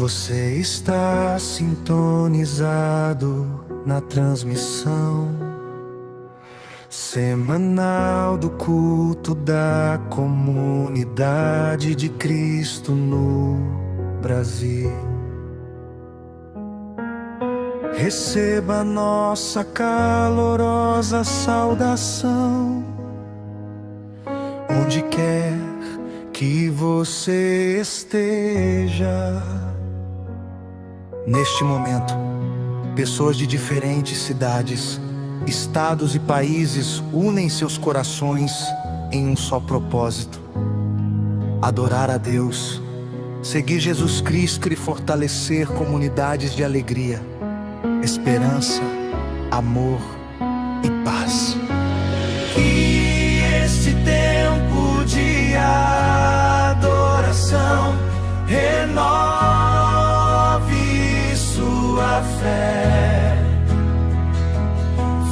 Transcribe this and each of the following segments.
Você está sintonizado na transmissão semanal do culto da Comunidade de Cristo no Brasil. Receba nossa calorosa saudação, onde quer que você esteja. Neste momento, pessoas de diferentes cidades, estados e países unem seus corações em um só propósito: adorar a Deus, seguir Jesus Cristo e fortalecer comunidades de alegria, esperança, amor e paz. Que este tempo de adoração renove sua fé,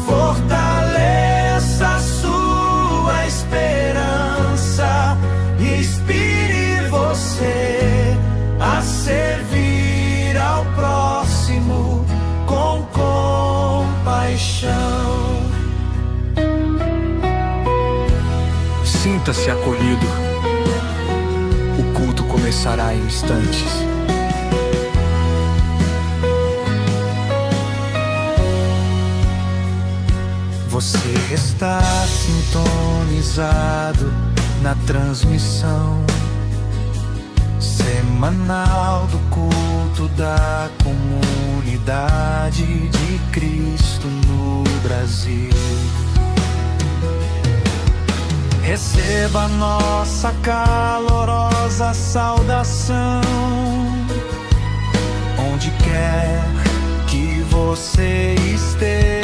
fortaleça sua esperança e inspire você a servir ao próximo com compaixão. Sinta-se acolhido. O culto começará em instantes. Você está sintonizado na transmissão semanal do culto da Comunidade de Cristo no Brasil. Receba nossa calorosa saudação, onde quer que você esteja.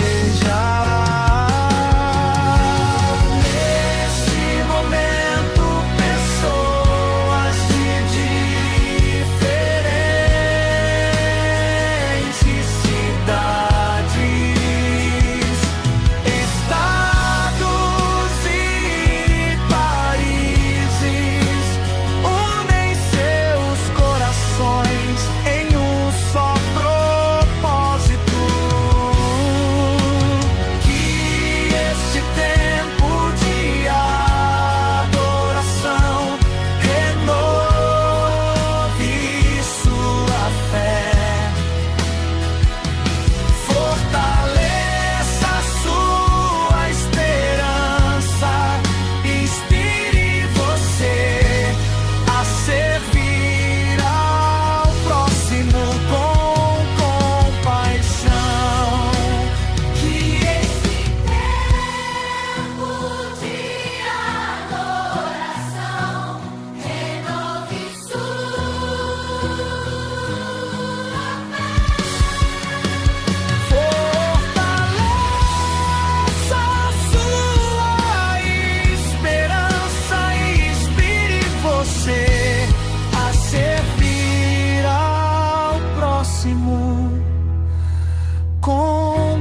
Com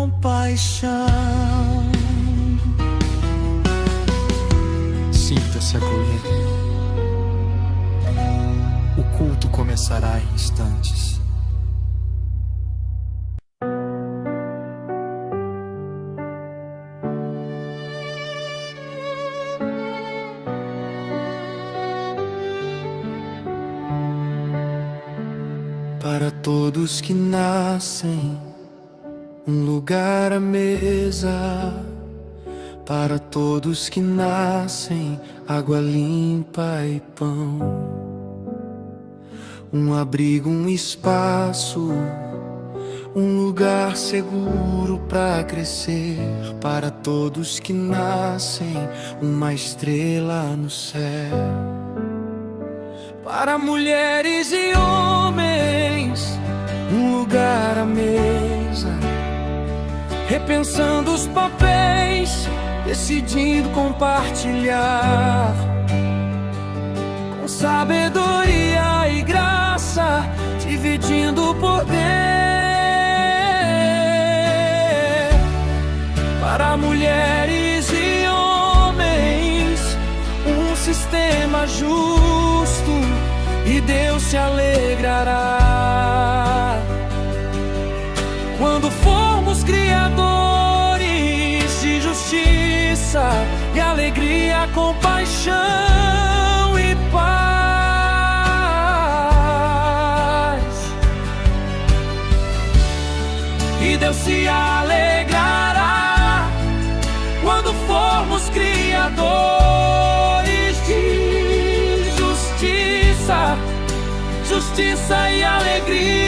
compaixão. Sinta-se acolhido. O culto começará em instantes. Para todos que nascem, um lugar à mesa. Para todos que nascem, água limpa e pão. Um abrigo, um espaço, um lugar seguro para crescer. Para todos que nascem, uma estrela no céu. Para mulheres e homens, um lugar à mesa, repensando os papéis, decidindo compartilhar, com sabedoria e graça, dividindo o poder. Para mulheres e homens, um sistema justo e Deus se alegrará. Quando formos criadores de justiça e alegria, compaixão e paz, e Deus se alegrará. Quando formos criadores de justiça, justiça e alegria,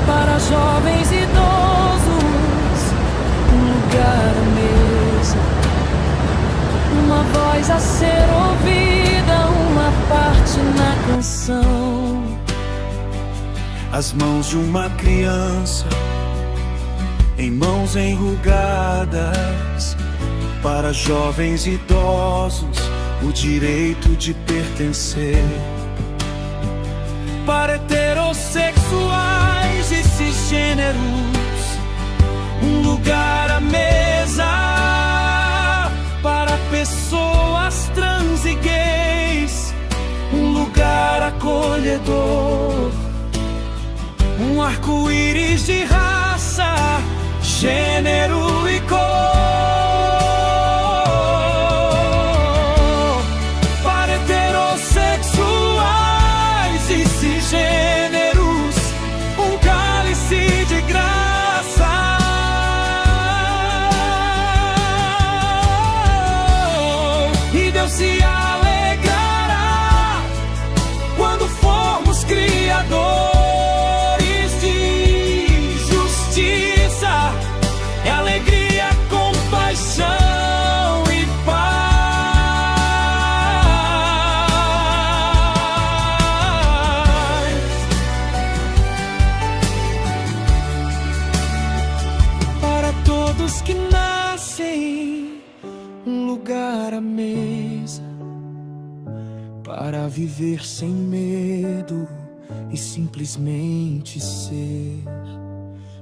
para jovens e idosos, um lugar à mesa, uma voz a ser ouvida, uma parte na canção. As mãos de uma criança em mãos enrugadas, para jovens e idosos, o direito de pertencer. Para heterossexuais e cisgêneros, um lugar à mesa. Para pessoas trans e gays, um lugar acolhedor. Um arco-íris de raça, gênero e cor. Para heterossexuais e cisgêneros, um cálice de graça. E Deus se alegrará quando formos criadores de justiça e alegria, compaixão e paz. Para todos que nascem, um lugar à mesa, para viver sem medo e simplesmente ser.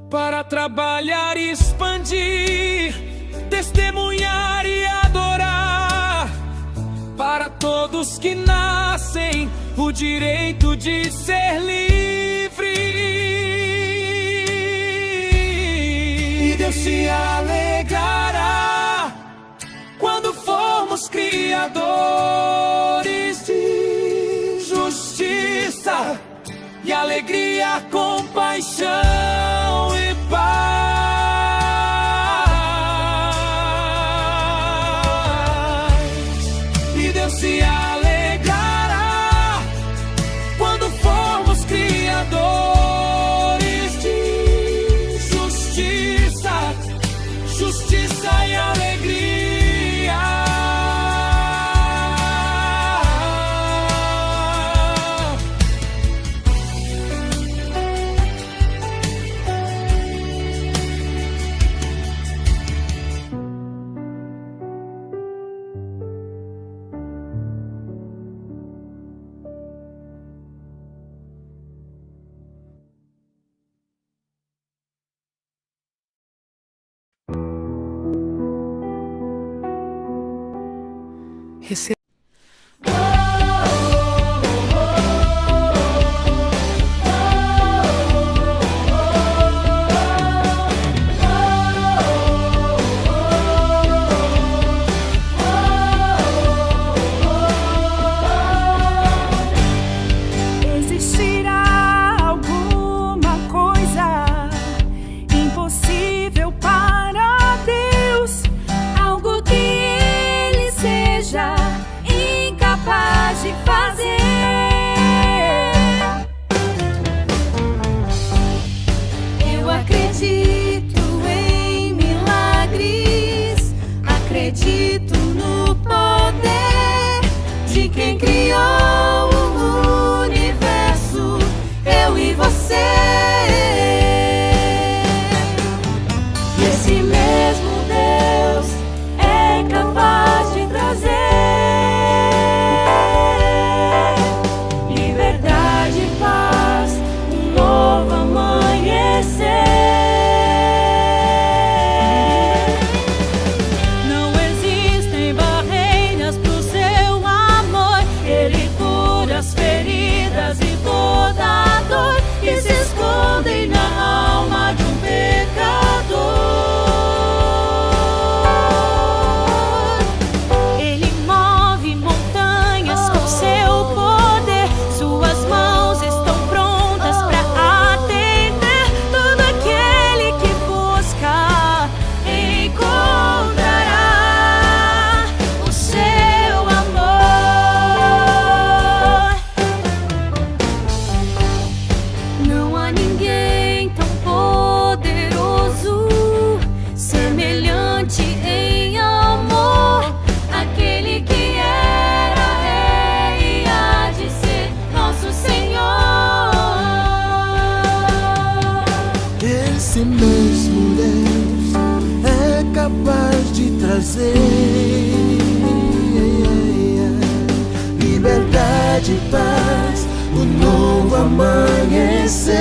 Para trabalhar e expandir, testemunhar e adorar. Para todos que nascem, o direito de ser livre. E Deus se alegrará quando formos criadores de justiça e alegria, compaixão e paz. E Deus se alegrará quando formos criadores de justiça, justiça e alegria. Existirá alguma coisa impossível para Deus, algo que Ele seja incapaz de fazer. Eu acredito em milagres, acredito no poder de quem criou o universo, eu e você. E esse mesmo Deus é capaz de trazer liberdade e paz, um novo amanhã. de paz, o novo amanhecer.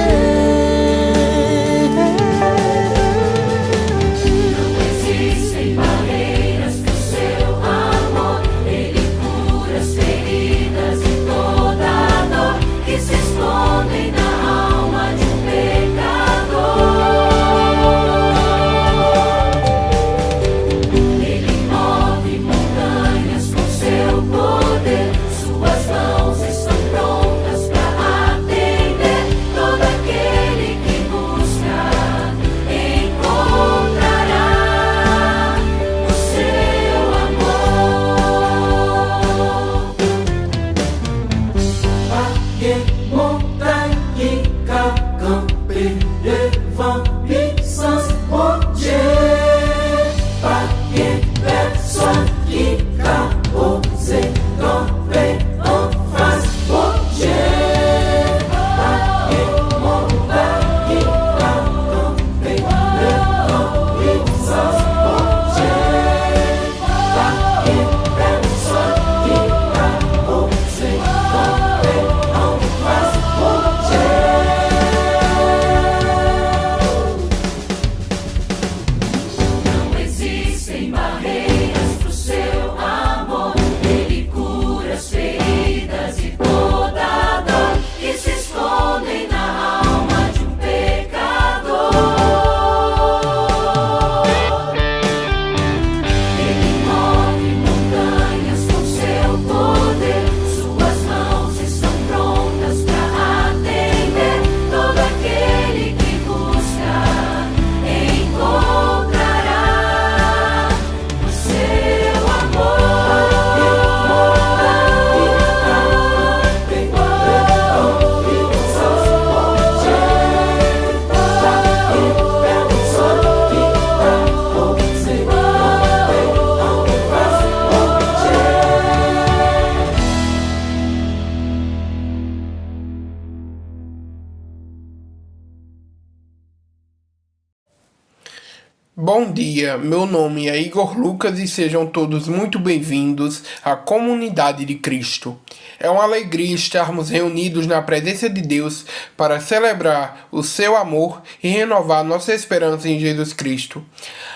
Bom dia, meu nome é Igor Lucas e sejam todos muito bem-vindos à Comunidade de Cristo. É uma alegria estarmos reunidos na presença de Deus para celebrar o seu amor e renovar nossa esperança em Jesus Cristo.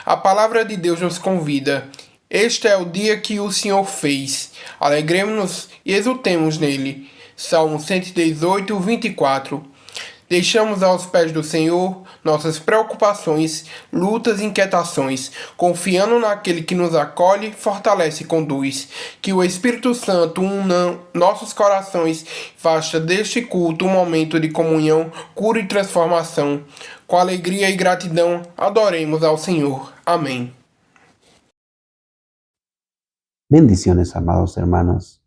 A palavra de Deus nos convida. Este é o dia que o Senhor fez. Alegremos-nos e exultemos nele. Salmo 118, 24. Deixamos aos pés do Senhor nossas preocupações, lutas e inquietações, confiando naquele que nos acolhe, fortalece e conduz. Que o Espírito Santo una nossos corações, faça deste culto um momento de comunhão, cura e transformação. Com alegria e gratidão, adoremos ao Senhor. Amém. Bendiciones, amados hermanos.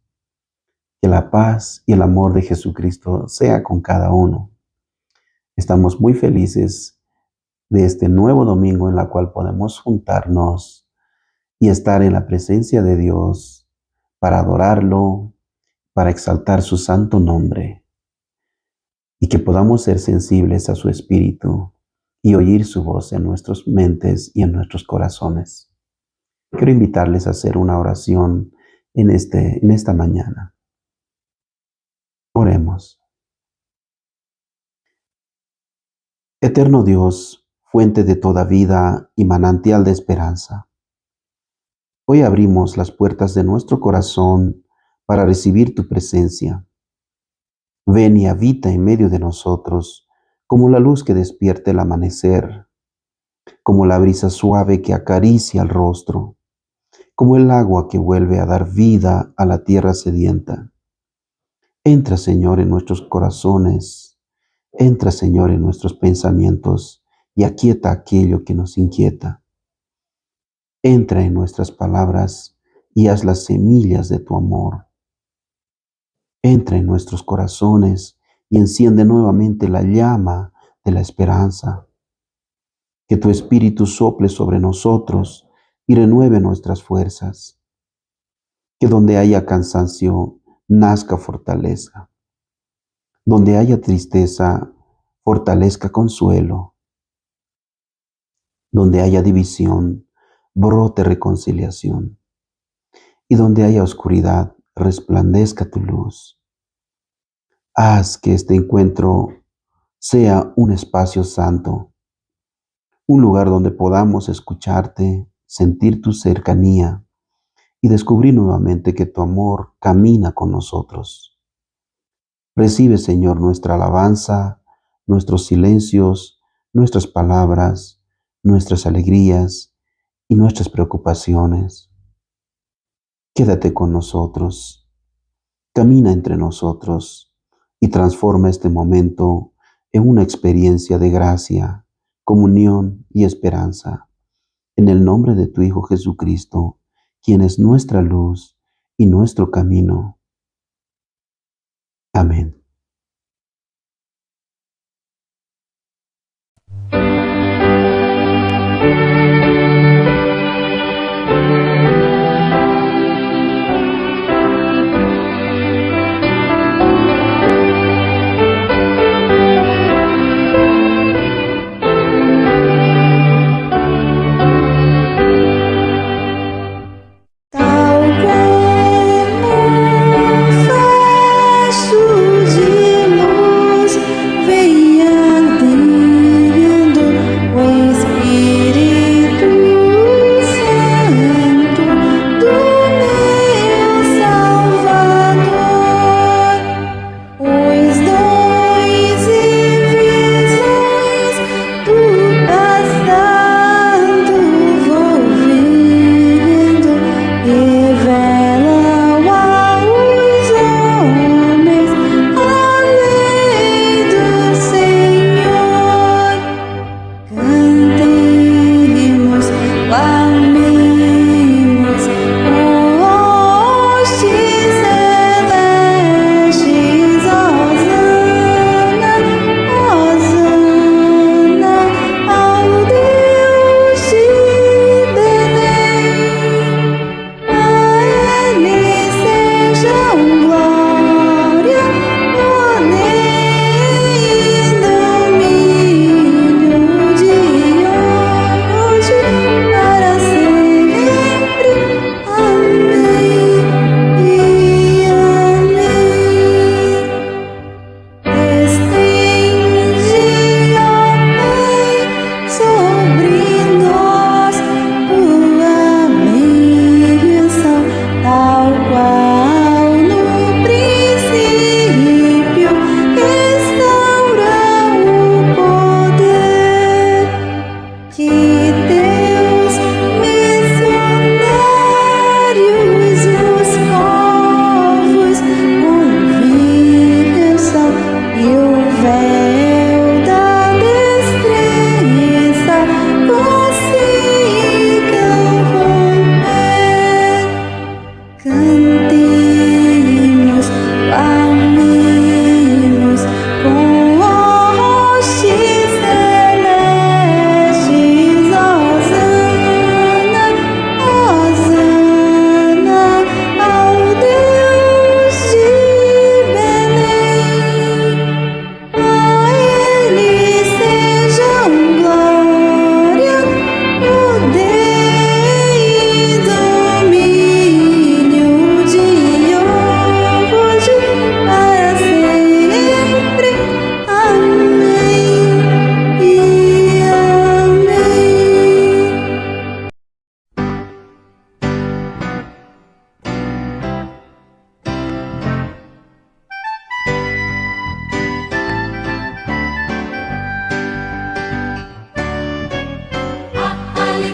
Que la paz y el amor de Jesucristo sea con cada uno. Estamos muy felices de este nuevo domingo en la cual podemos juntarnos y estar en la presencia de Dios para adorarlo, para exaltar su santo nombre y que podamos ser sensibles a su espíritu y oír su voz en nuestras mentes y en nuestros corazones. Quiero invitarles a hacer una oración en esta mañana. Oremos. Eterno Dios, fuente de toda vida y manantial de esperanza, hoy abrimos las puertas de nuestro corazón para recibir tu presencia. Ven y habita en medio de nosotros como la luz que despierta el amanecer, como la brisa suave que acaricia el rostro, como el agua que vuelve a dar vida a la tierra sedienta. Entra, Señor, en nuestros corazones. Entra, Señor, en nuestros pensamientos y aquieta aquello que nos inquieta. Entra en nuestras palabras y haz las semillas de tu amor. Entra en nuestros corazones y enciende nuevamente la llama de la esperanza. Que tu Espíritu sople sobre nosotros y renueve nuestras fuerzas. Que donde haya cansancio, nazca fortaleza. Donde haya tristeza, fortalezca consuelo. Donde haya división, brote reconciliación. Y donde haya oscuridad, resplandezca tu luz. Haz que este encuentro sea un espacio santo, un lugar donde podamos escucharte, sentir tu cercanía y descubrir nuevamente que tu amor camina con nosotros. Recibe, Señor, nuestra alabanza, nuestros silencios, nuestras palabras, nuestras alegrías y nuestras preocupaciones. Quédate con nosotros, camina entre nosotros y transforma este momento en una experiencia de gracia, comunión y esperanza. En el nombre de tu Hijo Jesucristo, quien es nuestra luz y nuestro camino. Amén.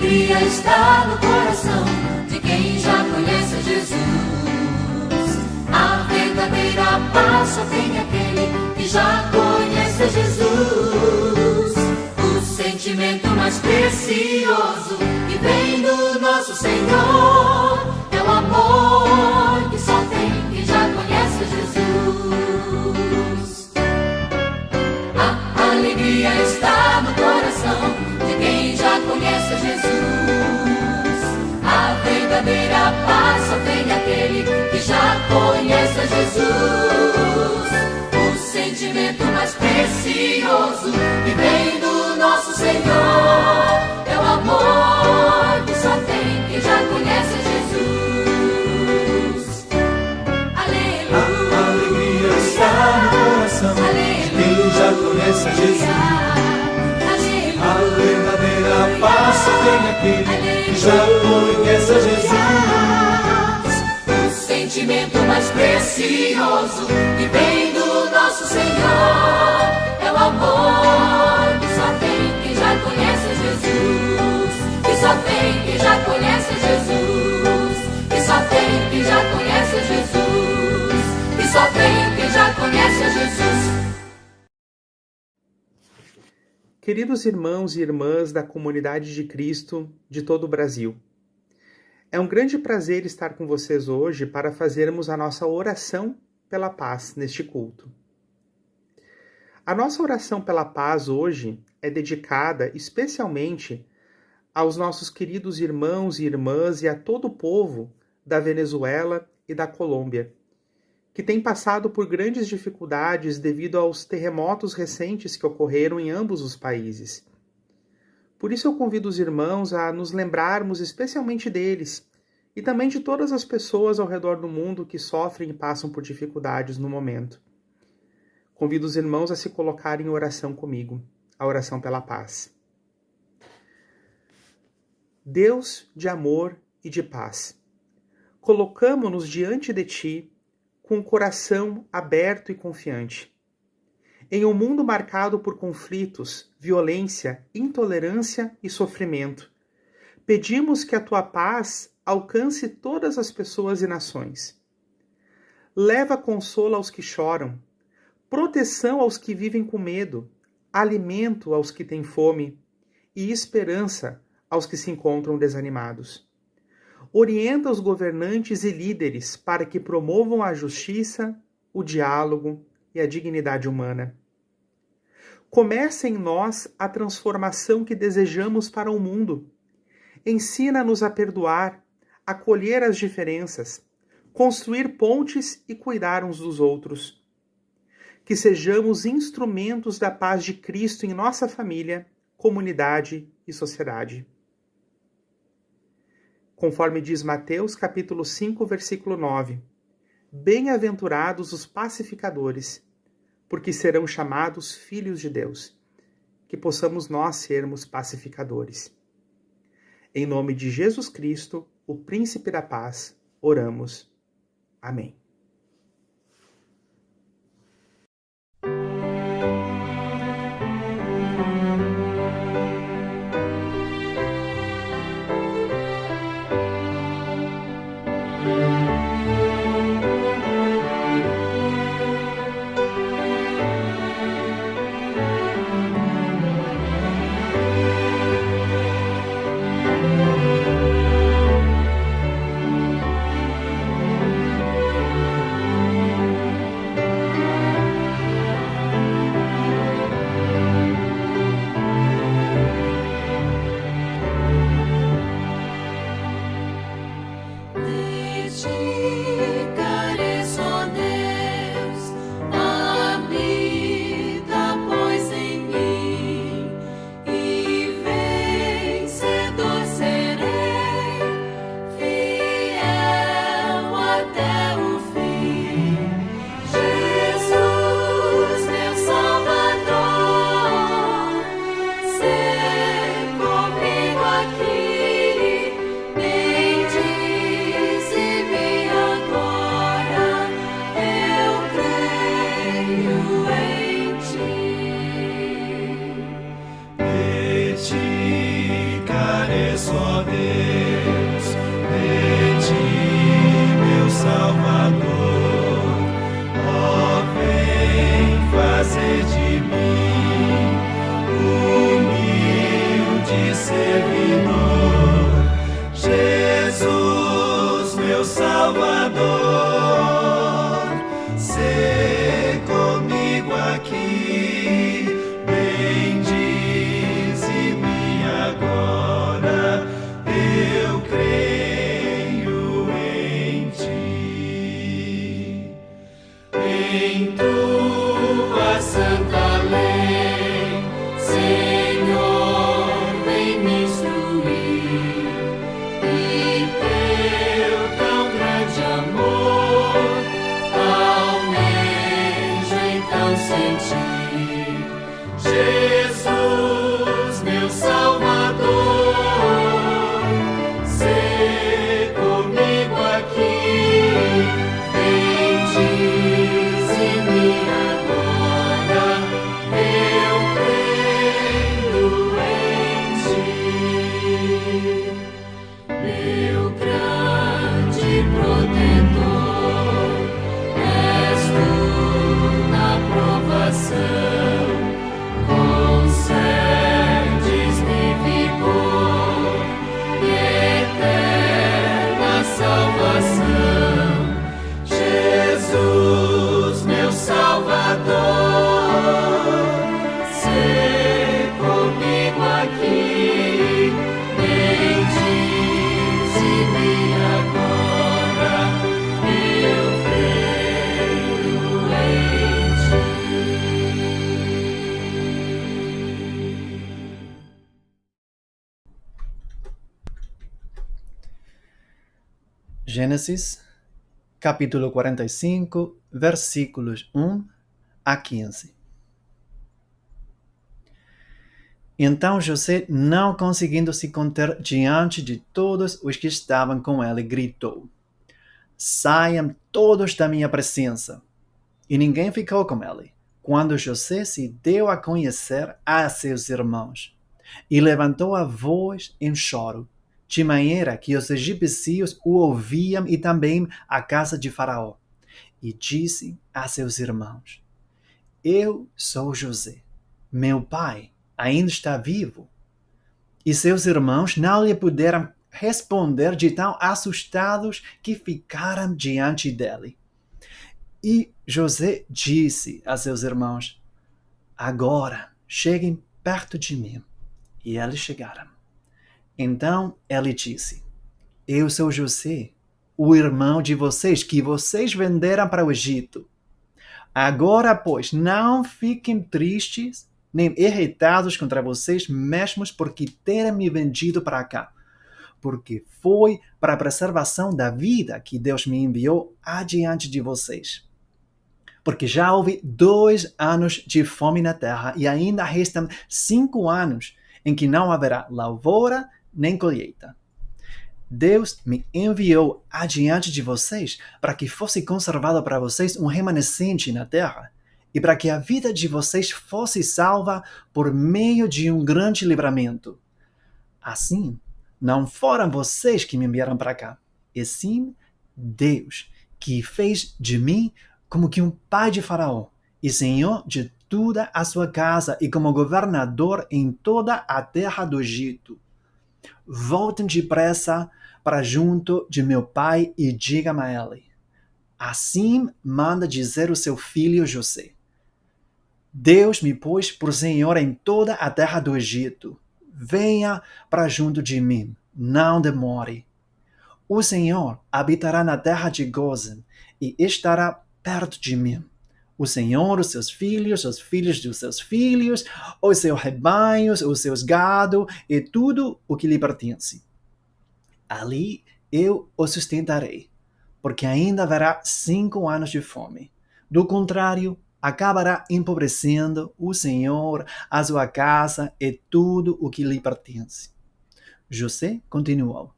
alegria está no coração de quem já conhece Jesus. A verdadeira paz só tem aquele que já conhece Jesus. O sentimento mais precioso que vem do nosso Senhor é o amor que só tem quem já conhece Jesus. A alegria está no coração de quem já conhece Jesus. A verdadeira paz só tem aquele que já conhece Jesus. O sentimento mais precioso que vem do nosso Senhor é o amor que só tem quem já conhece Jesus. Jesus. A verdadeira paz só tem aquele que já conhece a Jesus. O sentimento mais precioso que vem do nosso Senhor é o amor que só tem quem já conhece a Jesus. Que só tem quem já conhece a Jesus. Que só tem quem já conhece a Jesus. Que só tem quem já conhece a Jesus. Queridos irmãos e irmãs da comunidade de Cristo de todo o Brasil, é um grande prazer estar com vocês hoje para fazermos a nossa oração pela paz neste culto. A nossa oração pela paz hoje é dedicada especialmente aos nossos queridos irmãos e irmãs e a todo o povo da Venezuela e da Colômbia, que tem passado por grandes dificuldades devido aos terremotos recentes que ocorreram em ambos os países. Por isso eu convido os irmãos a nos lembrarmos especialmente deles e também de todas as pessoas ao redor do mundo que sofrem e passam por dificuldades no momento. Convido os irmãos a se colocarem em oração comigo, a oração pela paz. Deus de amor e de paz, colocamo-nos diante de Ti com o coração aberto e confiante. Em um mundo marcado por conflitos, violência, intolerância e sofrimento, pedimos que a Tua paz alcance todas as pessoas e nações. Leva consolo aos que choram, proteção aos que vivem com medo, alimento aos que têm fome e esperança aos que se encontram desanimados. Orienta os governantes e líderes para que promovam a justiça, o diálogo e a dignidade humana. Começa em nós a transformação que desejamos para o mundo. Ensina-nos a perdoar, acolher as diferenças, construir pontes e cuidar uns dos outros. Que sejamos instrumentos da paz de Cristo em nossa família, comunidade e sociedade. Conforme diz Mateus capítulo 5, versículo 9. Bem-aventurados os pacificadores, porque serão chamados filhos de Deus. Que possamos nós sermos pacificadores. Em nome de Jesus Cristo, o Príncipe da Paz, oramos. Amém. Jesus. Gênesis, capítulo 45, versículos 1 a 15. Então José, não conseguindo se conter diante de todos os que estavam com ele, gritou: Saiam todos da minha presença. E ninguém ficou com ele, quando José se deu a conhecer a seus irmãos. E levantou a voz em choro, de maneira que os egípcios o ouviam e também a casa de Faraó. E disse a seus irmãos: Eu sou José, meu pai ainda está vivo. E seus irmãos não lhe puderam responder de tão assustados que ficaram diante dele. E José disse a seus irmãos: Agora cheguem perto de mim. E eles chegaram. Então ele disse: Eu sou José, o irmão de vocês, que vocês venderam para o Egito. Agora, pois, não fiquem tristes nem irritados contra vocês mesmos porque terem me vendido para cá, porque foi para a preservação da vida que Deus me enviou adiante de vocês. Porque já houve 2 anos de fome na terra e ainda restam 5 anos em que não haverá lavoura nem colheita. Deus me enviou adiante de vocês para que fosse conservado para vocês um remanescente na terra e para que a vida de vocês fosse salva por meio de um grande livramento. Assim, não foram vocês que me enviaram para cá, e sim Deus, que fez de mim como que um pai de Faraó e senhor de toda a sua casa e como governador em toda a terra do Egito. Voltem depressa para junto de meu pai e digam a ele: Assim manda dizer o seu filho José: Deus me pôs por senhor em toda a terra do Egito. Venha para junto de mim, não demore. O Senhor habitará na terra de Gozem e estará perto de mim. O Senhor, os seus filhos dos seus filhos, os seus rebanhos, os seus gado e tudo o que lhe pertence. Ali eu o sustentarei, porque ainda haverá 5 anos de fome. Do contrário, acabará empobrecendo o Senhor, a sua casa e tudo o que lhe pertence. José continuou: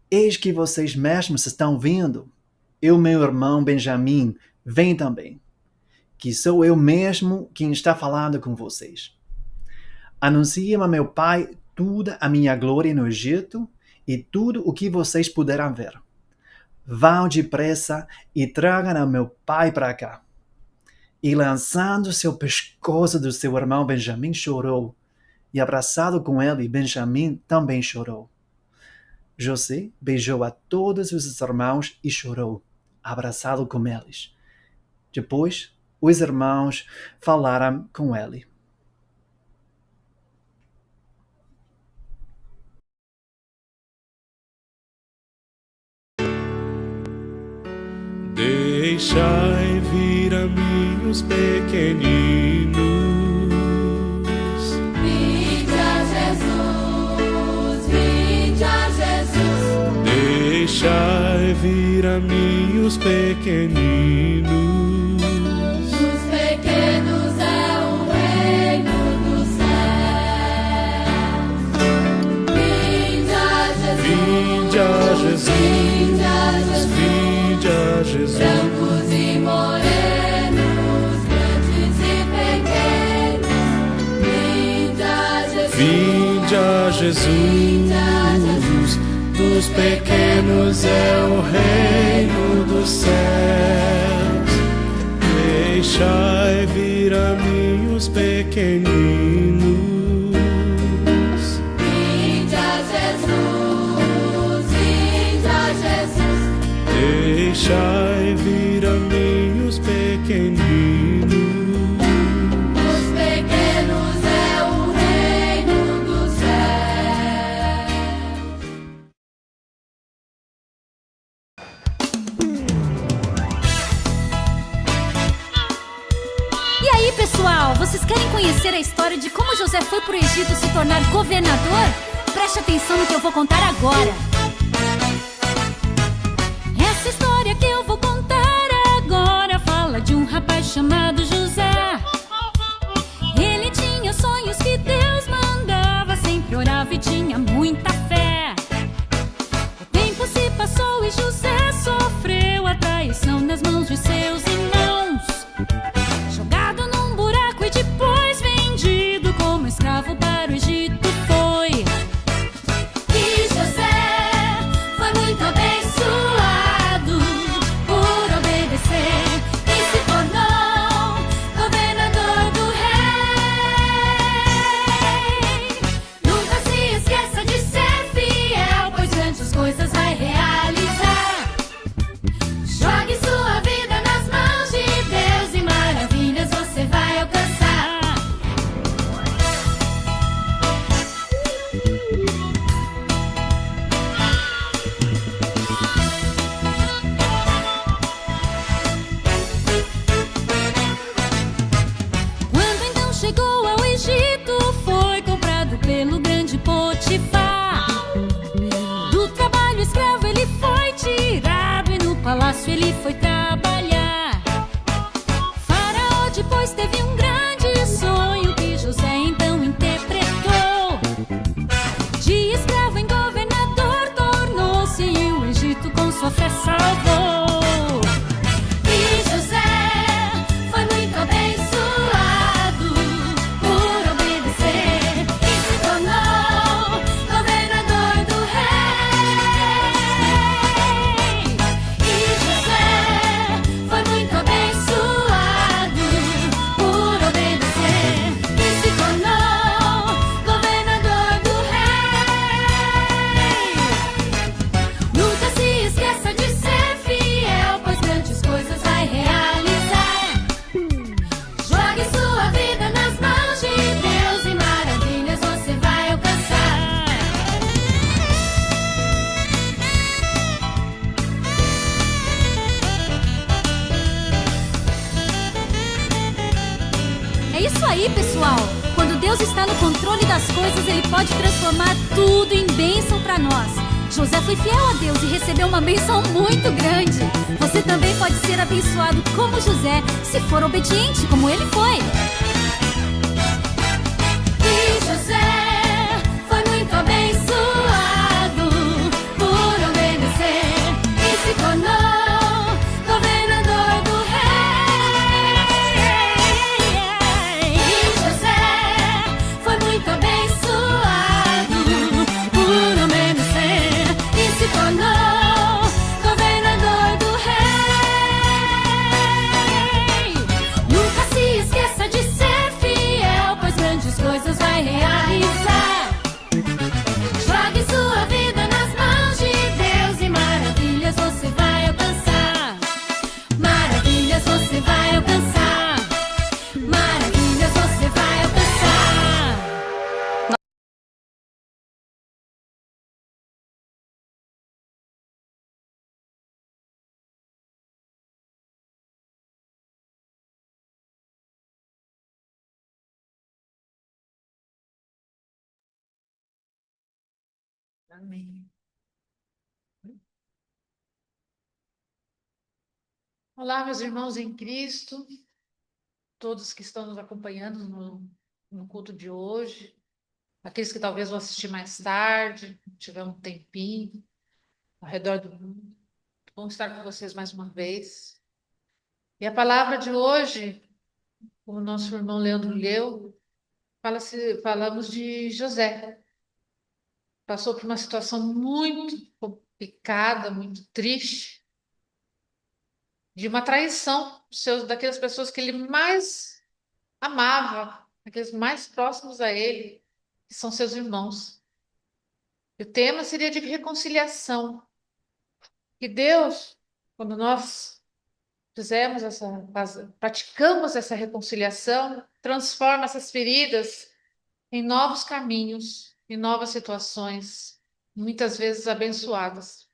Eis que vocês mesmos estão vendo. Eu, meu irmão Benjamim, vem também, que sou eu mesmo quem está falando com vocês. Anunciem a meu pai toda a minha glória no Egito e tudo o que vocês puderam ver. Vão depressa e tragam a meu pai para cá. E lançando-se ao pescoço do seu irmão Benjamim, chorou. E abraçado com ele, Benjamim também chorou. José beijou a todos os irmãos e chorou, abraçado com eles. Depois, os irmãos falaram com ele. Deixai vir a mim os pequeninos. Vinde a Jesus, vinde a Jesus. Deixai vir a mim os pequeninos. Os pequenos é o reino dos céus. Vinde a Jesus, Vinde a Jesus, vinde a Jesus. vinde a Jesus. Brancos e morenos, grandes e pequenos. Vinde a Jesus, Vinde a Jesus, dos pequenos é o reino dos céus. Deixai vir a mim os pequeninos. vinde a Jesus, vinde a Jesus. Deixai vir a mim os pequeninos. Os pequenos é o reino dos céus. E aí, pessoal, vocês querem conhecer a história de como José foi para o Egito se tornar governador? Preste atenção no que eu vou contar agora. chamado José. Ele tinha sonhos que Deus mandava, sempre orava e tinha muita fé. O tempo se passou e José sofreu a traição nas mãos de seus irmãos. Jogado num buraco e depois vendido como escravo para o Egito foi. E José foi muito abençoado por obedecer e se tornou governador do rei. Nunca se esqueça de ser fiel, pois grandes coisas vai realizar. Jogue sua vida nas mãos de Deus e maravilhas você vai alcançar. Quando então chegou ao Egito, foi comprado pelo grande Potifar. Do trabalho escravo ele foi tirado e no palácio ele foi trabalhar. Faraó depois teve um grande sonho que José então interpretou. De escravo em governador tornou-se e o Egito com sua fé salvou. E José foi muito abençoado por obedecer e se tornou governador do rei. E José foi muito abençoado por obedecer e se tornou governador do rei. Nunca se esqueça de ser fiel, pois grandes coisas vai realizar. Jogue sua vida nas mãos de Deus e maravilhas você vai alcançar. É isso aí, pessoal! Quando Deus está no controle das coisas, Ele pode transformar tudo em bênção para nós. José foi fiel a Deus e recebeu uma bênção muito grande. Você também pode ser abençoado como José, se for obediente como ele foi. E José foi muito abençoado por obedecer e se tornou governador do rei. E José foi muito abençoado por obedecer e se tornou governador do rei. Nunca se esqueça de ser fiel, pois grandes coisas vai realizar. Jogue sua vida nas mãos de Deus e maravilhas você vai alcançar. Maravilhas você vai alcançar. Maravilhas você vai alcançar. Amém. Olá, meus irmãos em Cristo, todos que estão nos acompanhando no culto de hoje, aqueles que talvez vão assistir mais tarde, tiver um tempinho ao redor do mundo. Bom estar com vocês mais uma vez. E a palavra de hoje, como o nosso irmão Leandro leu, falamos de José. Passou por uma situação muito complicada, muito triste, de uma traição daquelas pessoas que ele mais amava, aqueles mais próximos a ele, que são seus irmãos. E o tema seria de reconciliação. Que Deus, quando nós praticamos essa reconciliação, transforma essas feridas em novos caminhos, em novas situações, muitas vezes abençoadas.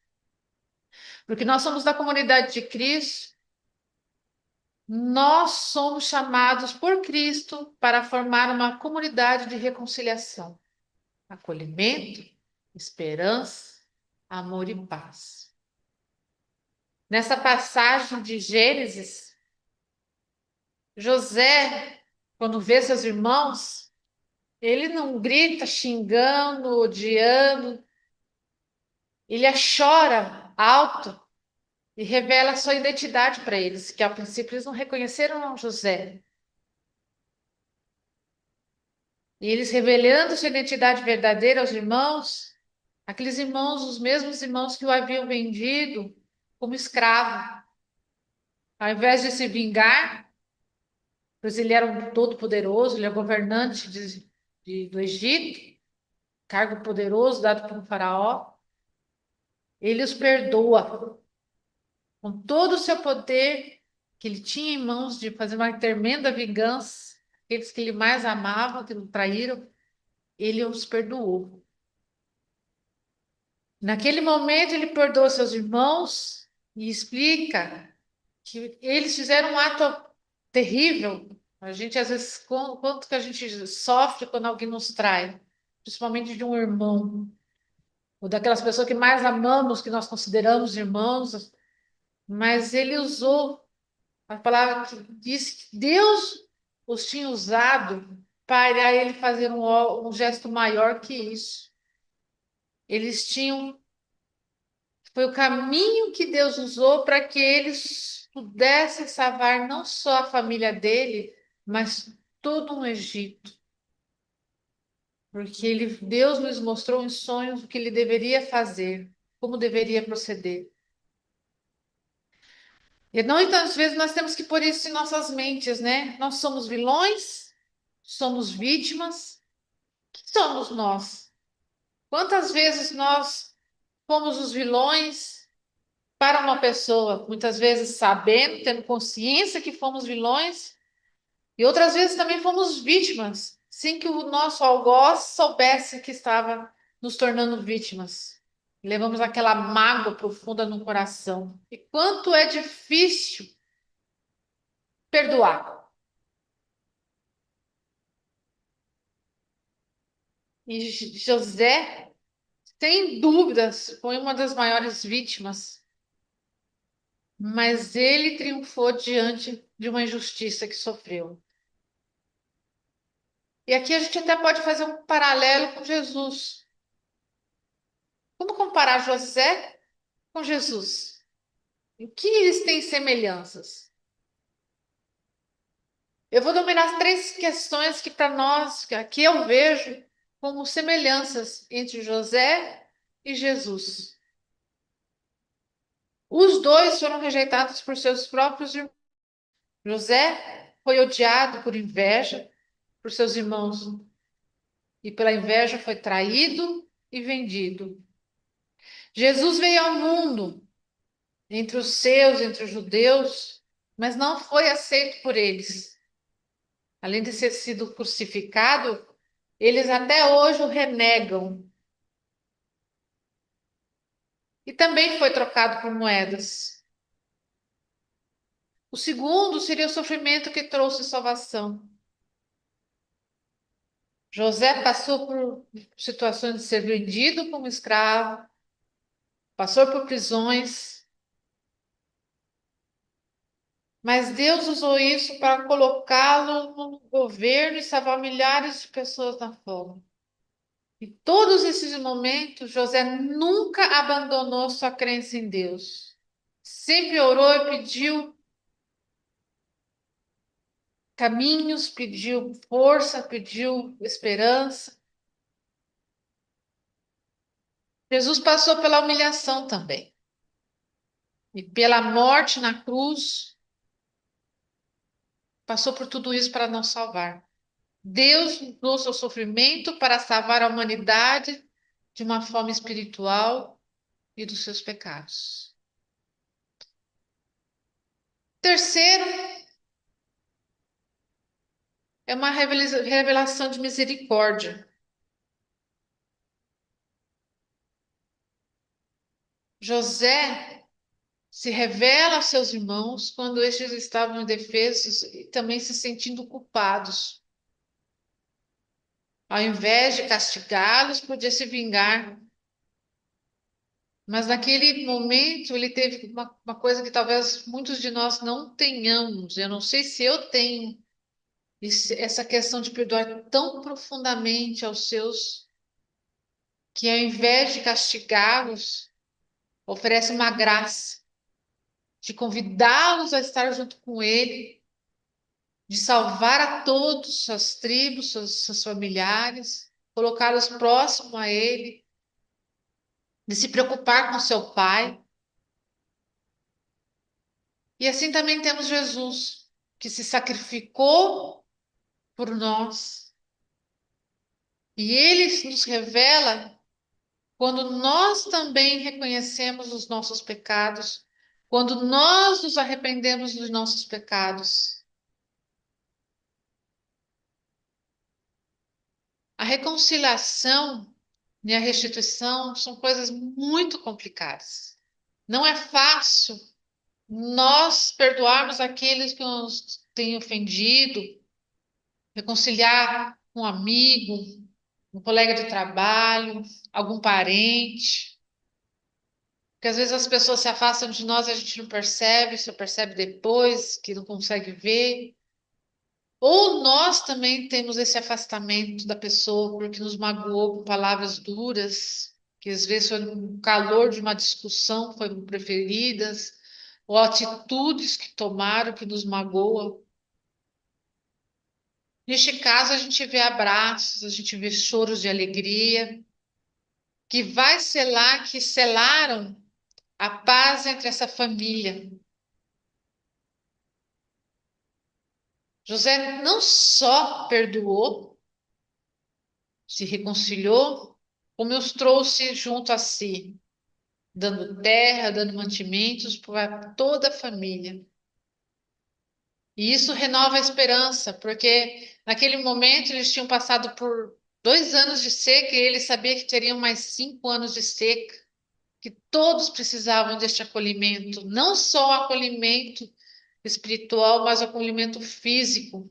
Porque nós somos da comunidade de Cristo, nós somos chamados por Cristo para formar uma comunidade de reconciliação, acolhimento, esperança, amor e paz. Nessa passagem de Gênesis, José, quando vê seus irmãos, ele não grita xingando, odiando, ele chora alto e revela a sua identidade para eles, que ao princípio eles não reconheceram José. E eles revelando sua identidade verdadeira aos irmãos, aqueles irmãos, os mesmos irmãos que o haviam vendido como escravo, ao invés de se vingar, pois ele era um todo-poderoso, ele é governante do Egito, cargo poderoso dado por um faraó, ele os perdoa com todo o seu poder que ele tinha em mãos de fazer uma tremenda vingança, aqueles que ele mais amava, que o traíram, ele os perdoou. Naquele momento, ele perdoa seus irmãos e explica que eles fizeram um ato terrível. A gente, às vezes, quanto que a gente sofre quando alguém nos trai, principalmente de um irmão, ou daquelas pessoas que mais amamos, que nós consideramos irmãos, mas ele usou a palavra que diz que Deus os tinha usado para ele fazer um gesto maior que isso. Eles tinham. Foi o caminho que Deus usou para que eles pudessem salvar não só a família dele, mas todo um Egito. Porque Deus nos mostrou em sonhos o que ele deveria fazer, como deveria proceder. E não, então, às vezes nós temos que pôr isso em nossas mentes, né? Nós somos vilões, somos vítimas. O que somos nós? Quantas vezes nós fomos os vilões para uma pessoa, muitas vezes sabendo, tendo consciência que fomos vilões, e outras vezes também fomos vítimas, sem que o nosso algoz soubesse que estava nos tornando vítimas. Levamos aquela mágoa profunda no coração. E quanto é difícil perdoar. E José, sem dúvidas, foi uma das maiores vítimas, mas ele triunfou diante de uma injustiça que sofreu. E aqui a gente até pode fazer um paralelo com Jesus. Como comparar José com Jesus? Em que eles têm semelhanças? Eu vou dominar três questões que para nós, que aqui eu vejo como semelhanças entre José e Jesus. Os dois foram rejeitados por seus próprios irmãos. José foi odiado por inveja por seus irmãos e pela inveja foi traído e vendido. Jesus veio ao mundo entre os seus, entre os judeus, mas não foi aceito por eles. Além de ter sido crucificado, eles até hoje o renegam. E também foi trocado por moedas. O segundo seria o sofrimento que trouxe salvação. José passou por situações de ser vendido como escravo, passou por prisões, mas Deus usou isso para colocá-lo no governo e salvar milhares de pessoas da fome. Em todos esses momentos, José nunca abandonou sua crença em Deus. Sempre orou e pediu caminhos, pediu força, pediu esperança. Jesus passou pela humilhação também. E pela morte na cruz, passou por tudo isso para nos salvar. Deus usou seu sofrimento para salvar a humanidade de uma fome espiritual e dos seus pecados. Terceiro, é uma revelação de misericórdia. José se revela aos seus irmãos quando estes estavam indefesos e também se sentindo culpados. Ao invés de castigá-los, podia se vingar. Mas naquele momento ele teve uma coisa que talvez muitos de nós não tenhamos. Eu não sei se eu tenho essa questão de perdoar tão profundamente aos seus, que ao invés de castigá-los, oferece uma graça, de convidá-los a estar junto com ele, de salvar a todos, suas tribos, seus familiares, colocá-los próximo a ele, de se preocupar com seu pai. E assim também temos Jesus, que se sacrificou por nós. E ele nos revela quando nós também reconhecemos os nossos pecados, quando nós nos arrependemos dos nossos pecados. A reconciliação e a restituição são coisas muito complicadas. Não é fácil nós perdoarmos aqueles que nos têm ofendido, reconciliar com um amigo, um colega de trabalho, algum parente. Porque às vezes as pessoas se afastam de nós e a gente não percebe, só percebe depois, que não consegue ver. Ou nós também temos esse afastamento da pessoa porque nos magoou com palavras duras, que às vezes foi no calor de uma discussão que foram preferidas, ou atitudes que tomaram que nos magoam. Neste caso, a gente vê abraços, a gente vê choros de alegria, que vai selar, que selaram a paz entre essa família. José não só perdoou, se reconciliou, como os trouxe junto a si, dando terra, dando mantimentos para toda a família. E isso renova a esperança, porque naquele momento eles tinham passado por 2 anos de seca e ele sabia que teriam mais 5 anos de seca, que todos precisavam deste acolhimento, não só o acolhimento espiritual, mas o acolhimento físico.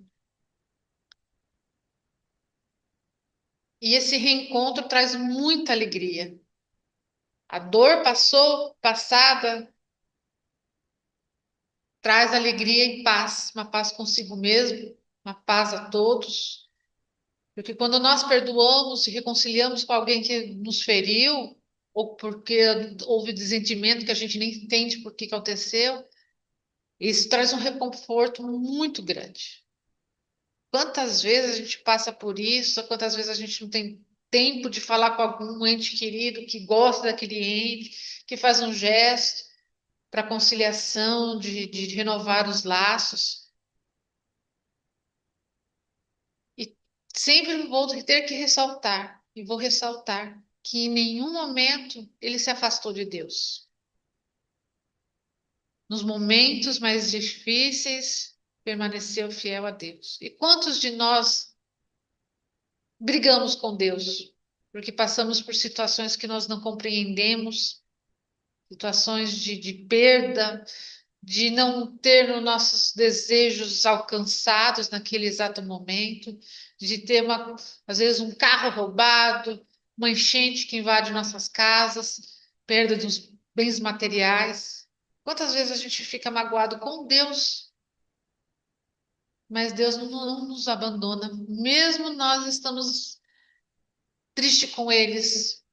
E esse reencontro traz muita alegria. A dor passada, traz alegria e paz, uma paz consigo mesmo, uma paz a todos. Porque quando nós perdoamos e reconciliamos com alguém que nos feriu, ou porque houve desentendimento que a gente nem entende por que aconteceu, isso traz um reconforto muito grande. Quantas vezes a gente passa por isso, quantas vezes a gente não tem tempo de falar com algum ente querido que gosta daquele ente, que faz um gesto para conciliação, de renovar os laços. E sempre vou ter que ressaltar, e vou ressaltar, que em nenhum momento ele se afastou de Deus. Nos momentos mais difíceis, permaneceu fiel a Deus. E quantos de nós brigamos com Deus? Porque passamos por situações que nós não compreendemos, situações de perda, de não ter os nossos desejos alcançados naquele exato momento, de ter, às vezes, um carro roubado, uma enchente que invade nossas casas, perda dos bens materiais. Quantas vezes a gente fica magoado com Deus, mas Deus não nos abandona, mesmo nós estamos tristes com eles.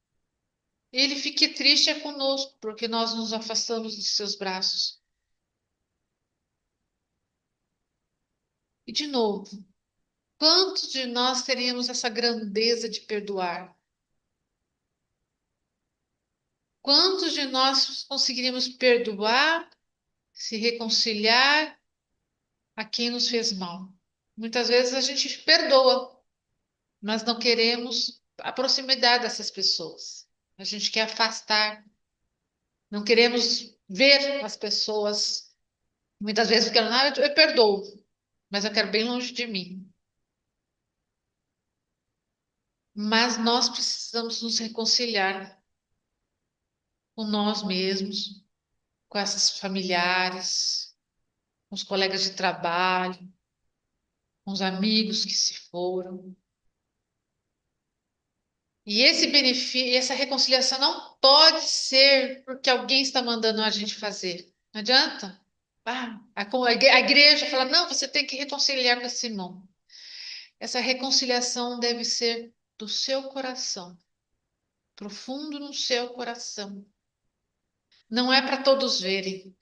Ele fique triste é conosco, porque nós nos afastamos de seus braços. E de novo, quantos de nós teríamos essa grandeza de perdoar? Quantos de nós conseguiríamos perdoar, se reconciliar a quem nos fez mal? Muitas vezes a gente perdoa, mas não queremos a proximidade dessas pessoas. A gente quer afastar, não queremos ver as pessoas. Muitas vezes porque não, eu perdoo, mas eu quero bem longe de mim. Mas nós precisamos nos reconciliar com nós mesmos, com esses familiares, com os colegas de trabalho, com os amigos que se foram. E esse benefício, essa reconciliação não pode ser porque alguém está mandando a gente fazer. Não adianta. A igreja fala, não, você tem que reconciliar com esse irmão. Essa reconciliação deve ser do seu coração, profundo no seu coração. Não é para todos verem.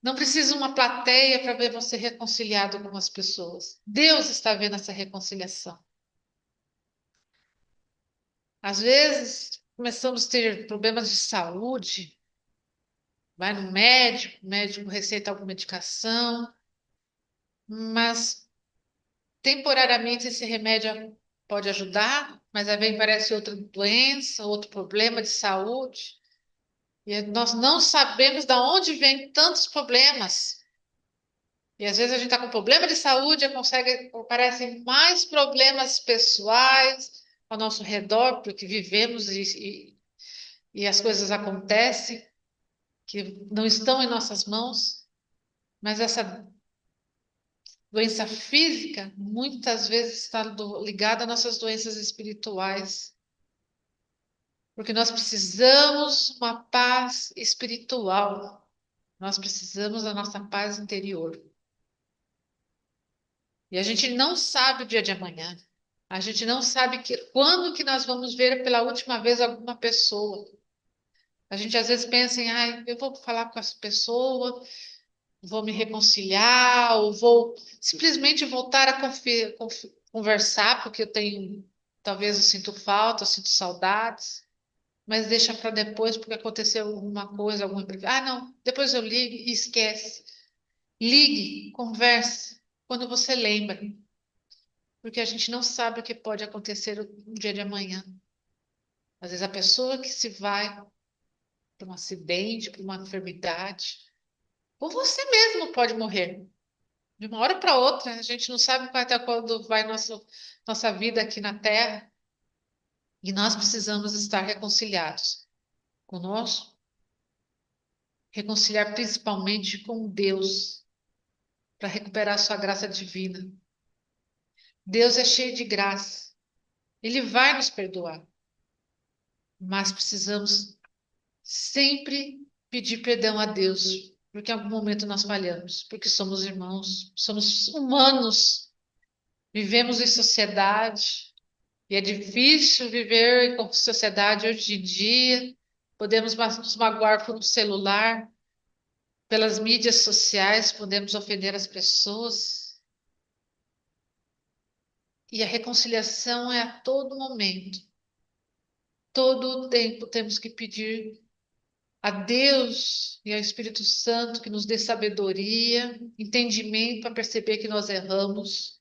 Não precisa uma plateia para ver você reconciliado com as pessoas. Deus está vendo essa reconciliação. Às vezes, começamos a ter problemas de saúde, vai no médico, o médico receita alguma medicação, mas temporariamente esse remédio pode ajudar, mas aí vem parece outra doença, outro problema de saúde, e nós não sabemos de onde vêm tantos problemas. E às vezes a gente está com problema de saúde, aparecem mais problemas pessoais ao nosso redor, porque vivemos e as coisas acontecem que não estão em nossas mãos, mas essa doença física muitas vezes está ligada às nossas doenças espirituais, porque nós precisamos uma paz espiritual, nós precisamos da nossa paz interior. E a gente não sabe o dia de amanhã. A gente não sabe quando que nós vamos ver pela última vez alguma pessoa. A gente às vezes pensa em, eu vou falar com essa pessoa, vou me reconciliar, ou vou simplesmente voltar a conversar, porque talvez eu sinto falta, eu sinto saudades, mas deixa para depois, porque aconteceu alguma coisa, algum imprevisto. Não, depois eu ligo e esquece. Ligue, converse, quando você lembra, porque a gente não sabe o que pode acontecer no dia de amanhã. Às vezes a pessoa que se vai para um acidente, para uma enfermidade, ou você mesmo pode morrer. De uma hora para outra, a gente não sabe até quando vai nossa vida aqui na Terra. E nós precisamos estar reconciliados conosco, reconciliar principalmente com Deus, para recuperar a sua graça divina. Deus é cheio de graça. Ele vai nos perdoar. Mas precisamos sempre pedir perdão a Deus, porque em algum momento nós falhamos, porque somos irmãos, somos humanos, vivemos em sociedade. E é difícil viver com sociedade hoje em dia. Podemos nos magoar por um celular, pelas mídias sociais, podemos ofender as pessoas. E a reconciliação é a todo momento. Todo o tempo temos que pedir a Deus e ao Espírito Santo que nos dê sabedoria, entendimento para perceber que nós erramos.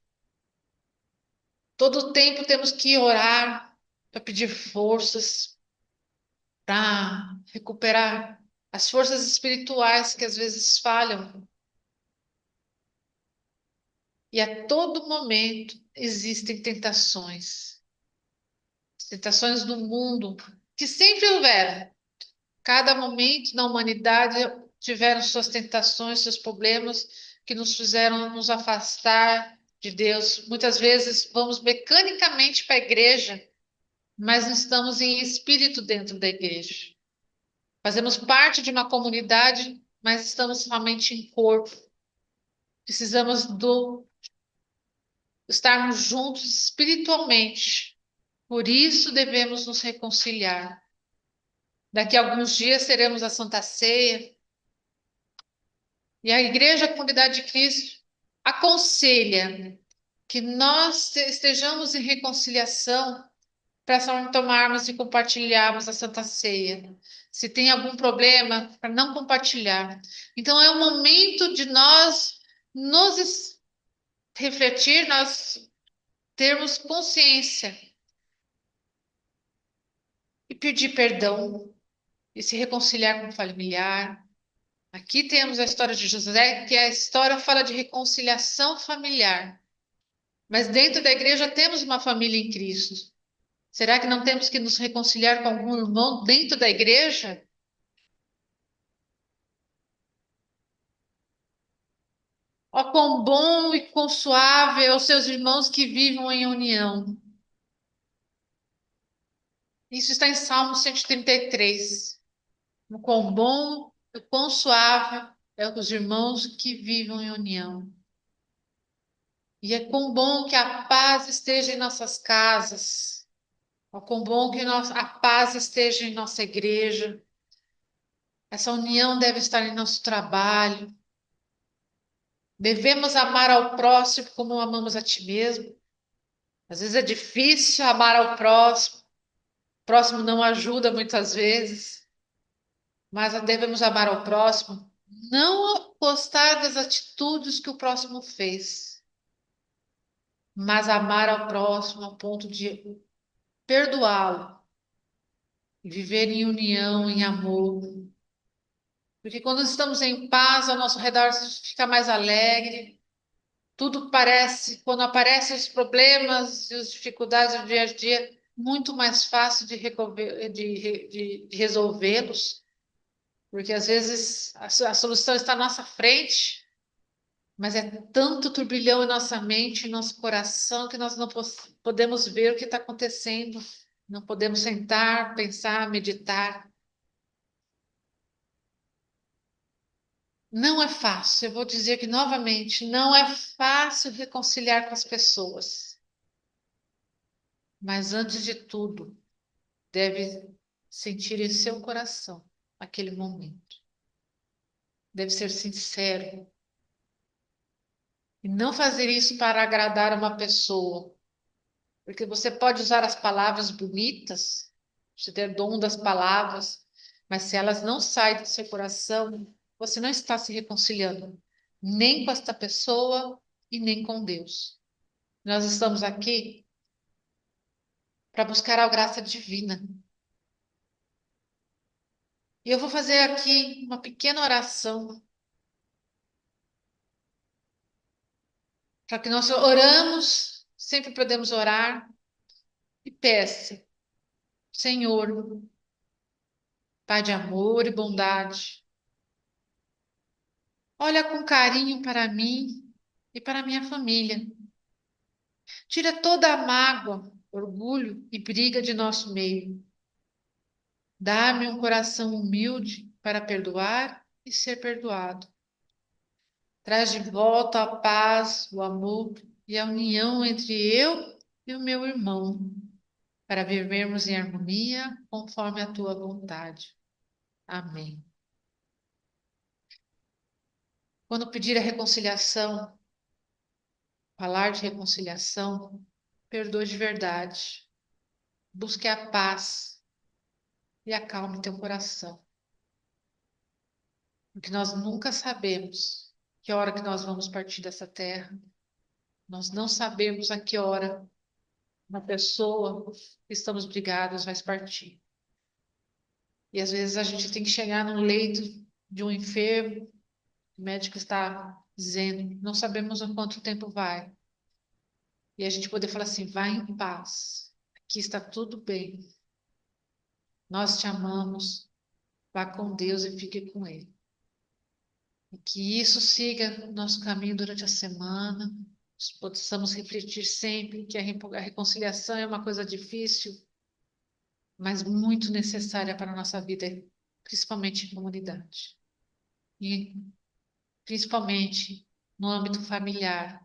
Todo o tempo temos que orar para pedir forças, para recuperar as forças espirituais que às vezes falham. E a todo momento existem tentações. Tentações do mundo, que sempre houveram. Cada momento na humanidade tiveram suas tentações, seus problemas que nos fizeram nos afastar de Deus. Muitas vezes vamos mecanicamente para a igreja, mas não estamos em espírito dentro da igreja. Fazemos parte de uma comunidade, mas estamos somente em corpo. Precisamos estarmos juntos espiritualmente. Por isso devemos nos reconciliar. Daqui a alguns dias teremos a Santa Ceia. E a Igreja, a Comunidade de Cristo, aconselha que nós estejamos em reconciliação para tomarmos e compartilharmos a Santa Ceia. Se tem algum problema, para não compartilhar. Então, é o momento de nós nos refletir, nós termos consciência e pedir perdão e se reconciliar com o familiar. Aqui temos a história de José, que a história fala de reconciliação familiar. Mas dentro da igreja temos uma família em Cristo. Será que não temos que nos reconciliar com algum irmão dentro da igreja? Ó, quão bom e quão suave é os seus irmãos que vivam em união. Isso está em Salmo 133. O quão bom, o quão suave é os irmãos que vivem em união. E é quão bom que a paz esteja em nossas casas. É quão bom que a paz esteja em nossa igreja. Essa união deve estar em nosso trabalho. Devemos amar ao próximo como amamos a ti mesmo. Às vezes é difícil amar ao próximo. O próximo não ajuda muitas vezes. Mas devemos amar ao próximo, não gostar das atitudes que o próximo fez, mas amar ao próximo ao ponto de perdoá-lo e viver em união, em amor. Porque quando estamos em paz, ao nosso redor fica mais alegre. Tudo parece, quando aparecem os problemas e as dificuldades do dia a dia, muito mais fácil de resolvê-los. Porque às vezes a solução está à nossa frente, mas é tanto turbilhão em nossa mente, em nosso coração, que nós não podemos ver o que está acontecendo. Não podemos sentar, pensar, meditar. Não é fácil, eu vou dizer que novamente, não é fácil reconciliar com as pessoas. Mas antes de tudo, deve sentir em seu coração aquele momento. Deve ser sincero. E não fazer isso para agradar uma pessoa. Porque você pode usar as palavras bonitas, você ter dom das palavras, mas se elas não saem do seu coração, você não está se reconciliando, nem com esta pessoa e nem com Deus. Nós estamos aqui para buscar a graça divina. E eu vou fazer aqui uma pequena oração para que nós oramos, sempre podemos orar e peça, Senhor, Pai de amor e bondade, olha com carinho para mim e para a minha família. Tira toda a mágoa, orgulho e briga de nosso meio. Dá-me um coração humilde para perdoar e ser perdoado. Traz de volta a paz, o amor e a união entre eu e o meu irmão, para vivermos em harmonia conforme a tua vontade. Amém. Quando pedir a reconciliação, falar de reconciliação, perdoe de verdade. Busque a paz e acalme teu coração. Porque nós nunca sabemos que hora que nós vamos partir dessa terra. Nós não sabemos a que hora uma pessoa que estamos brigados vai partir. E às vezes a gente tem que chegar no leito de um enfermo, o médico está dizendo, não sabemos o quanto tempo vai. E a gente poder falar assim, vai em paz, aqui está tudo bem. Nós te amamos, vá com Deus e fique com Ele. E que isso siga nosso caminho durante a semana, possamos refletir sempre que a reconciliação é uma coisa difícil, mas muito necessária para a nossa vida, principalmente em comunidade. E principalmente no âmbito familiar.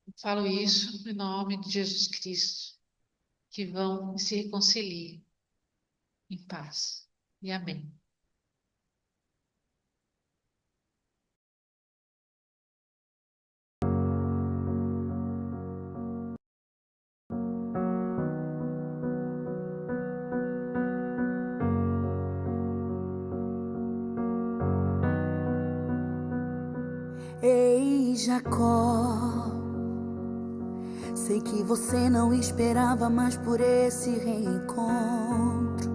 Eu falo isso em nome de Jesus Cristo, que vão e se reconciliem em paz. E amém. Ei, Jacó, sei que você não esperava mais por esse reencontro.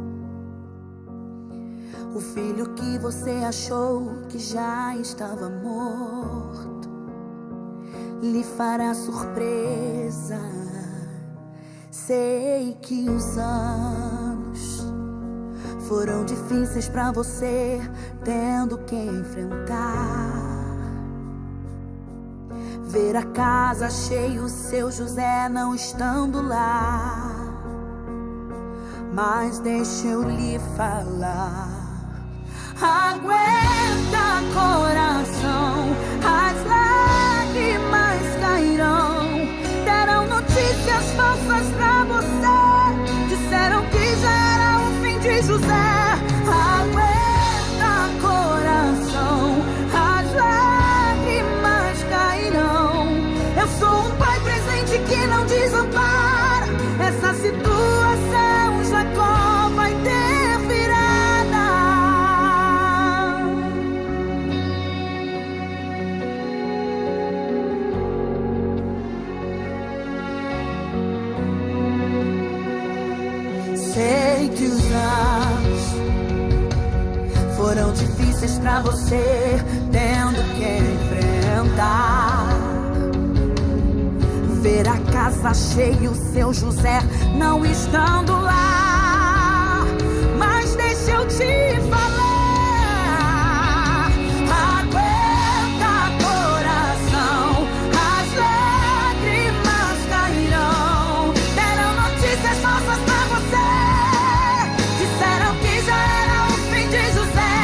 O filho que você achou que já estava morto lhe fará surpresa. Sei que os anos foram difíceis pra você, tendo que enfrentar. Ver a casa cheia, o seu José não estando lá. mas deixa eu lhe falar. Aguenta, coração, as lágrimas cairão. Deram notícias falsas pra você, disseram que já era o fim de José. Aguenta, coração, as lágrimas cairão. Eu sou um pai presente que não desampara. Essa situação Jacó vai ter virada. Sei que os anos foram difíceis pra você, tendo que enfrentar. Ver a casa cheia e o seu José não estando lá. Mas deixa eu te falar. Aguenta, coração, as lágrimas cairão. Deram notícias falsas pra você, disseram que já era o fim de José.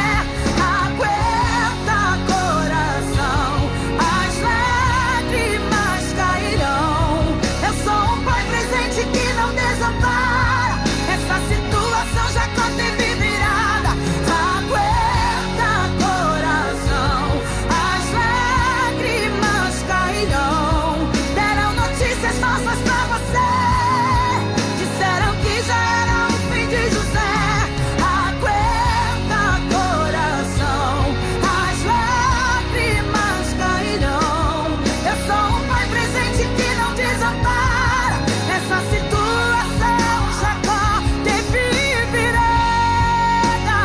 Aguenta, coração, as lágrimas cairão. Eu sou um pai presente que não desampara. Essa situação já teve virada. Aguenta, coração, as lágrimas cairão. Deram notícias falsas pra você, disseram que já era o fim de José. Aguenta, coração, as lágrimas cairão. Eu sou um pai presente que não desampara. Essa situação Jacó teve virada.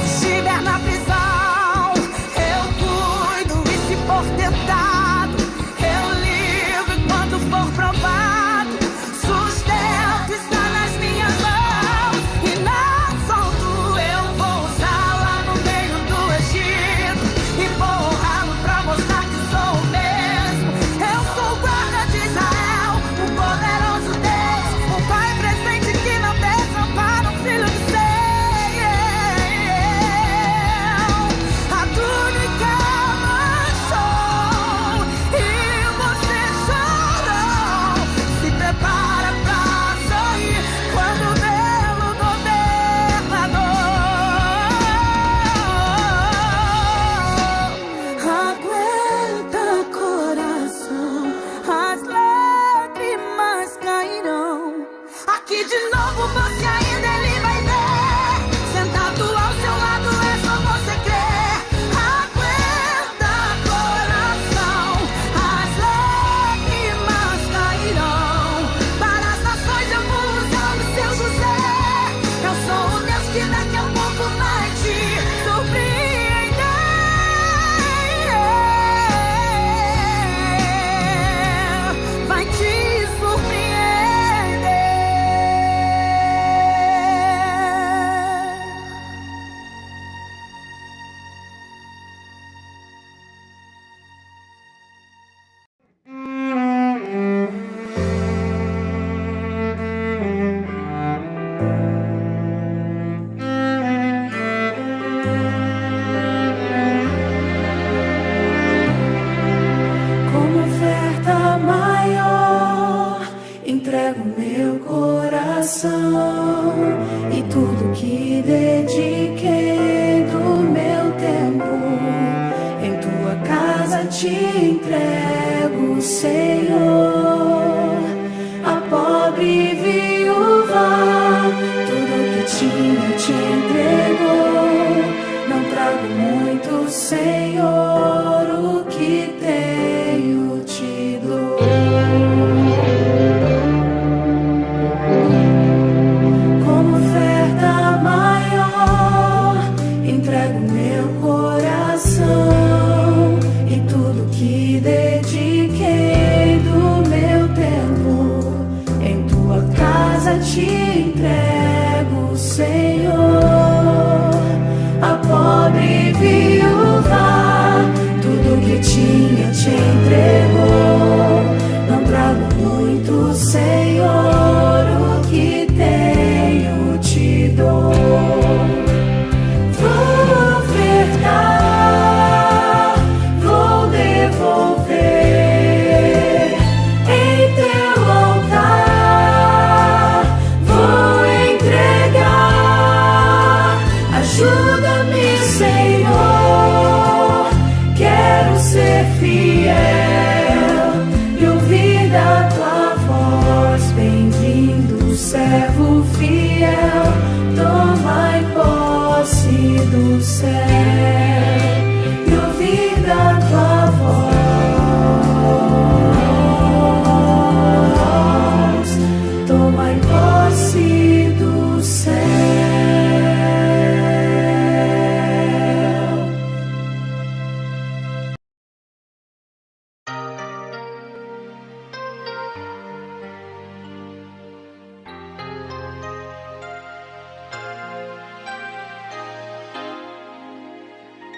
Se estiver na prisão, eu cuido, e se for tentado, eu livro quando for provado. Sustento está nas minhas mãos e não solto. Eu vou usar lá no meio do Egito e vou honrá-lo pra mostrar que sou o mesmo. Eu sou o guarda de Israel, o poderoso Deus, o pai presente que não desampara, um filho de Deus. A túnica manchou e você chorou. Se prepara pra sorrir quando vê o governador. Aguenta, coração, as lágrimas cairão. Aqui de novo você ainda ele vai ver. Sentado ao seu lado é só você crer. Aguenta, coração, as lágrimas cairão. Para as nações eu vou usar o seu José. Eu sou o Deus que daqui a pouco vai te surpreender. Vai te surpreender. Como oferta maior, entrego meu coração e tudo que dediquei do meu tempo. Em tua casa te entrego, Senhor. A pobre viúva, tudo que tinha te entregou. Não trago muito, Senhor, o que tenho te dou. Como oferta maior, entrego meu coração e tudo que dediquei do meu tempo. Em tua casa te entrego, Senhor. A pobre viúva, ser fiel e ouvir da tua voz. Bem-vindo, servo fiel, tomai posse do céu e ouvir da tua voz. Tomai posse do céu.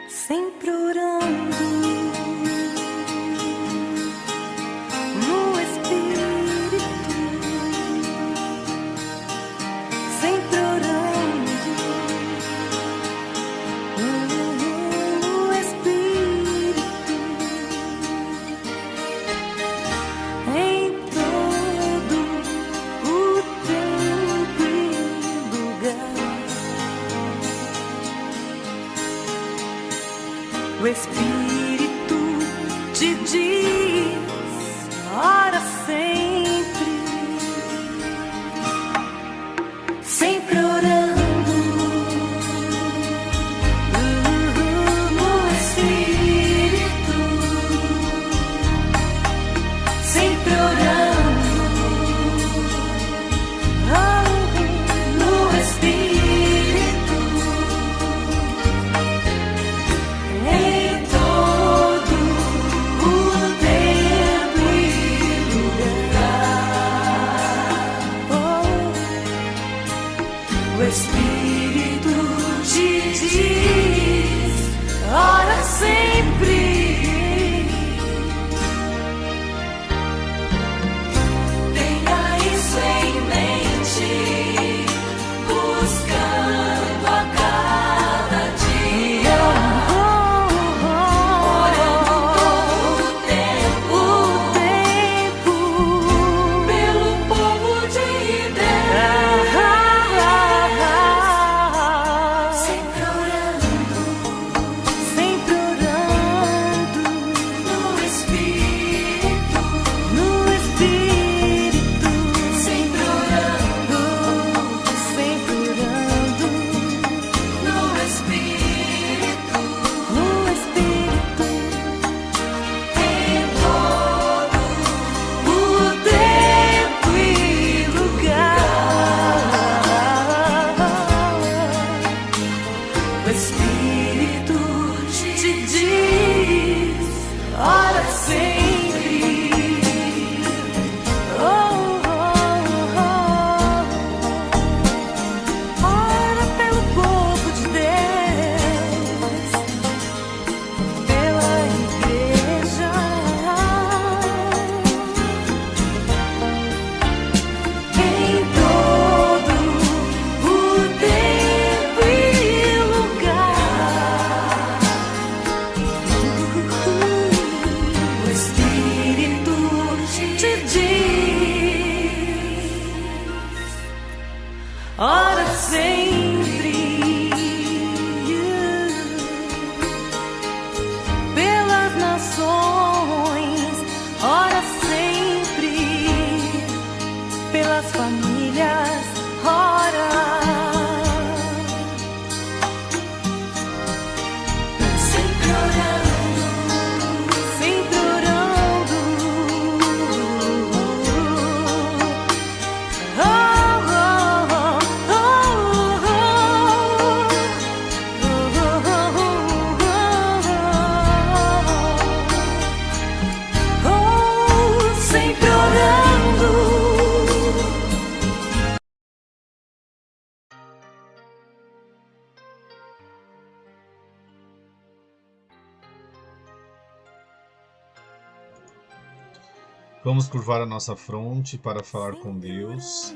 Sempre orando no Espírito, sempre orando no Espírito, em todo o tempo e lugar. O Espírito te diz, ora sempre, sempre orando no Espírito, sempre orando no Espírito. O Espírito te diz, ora sempre, tenha isso em mente, buscando a cada dia, orando todo o tempo, pelo povo de Deus. Ora sempre, pelas nações, ora sempre, pelas famílias, ora. Sempre orando, sempre orando. Sempre orando. Vamos curvar a nossa fronte para falar com Deus.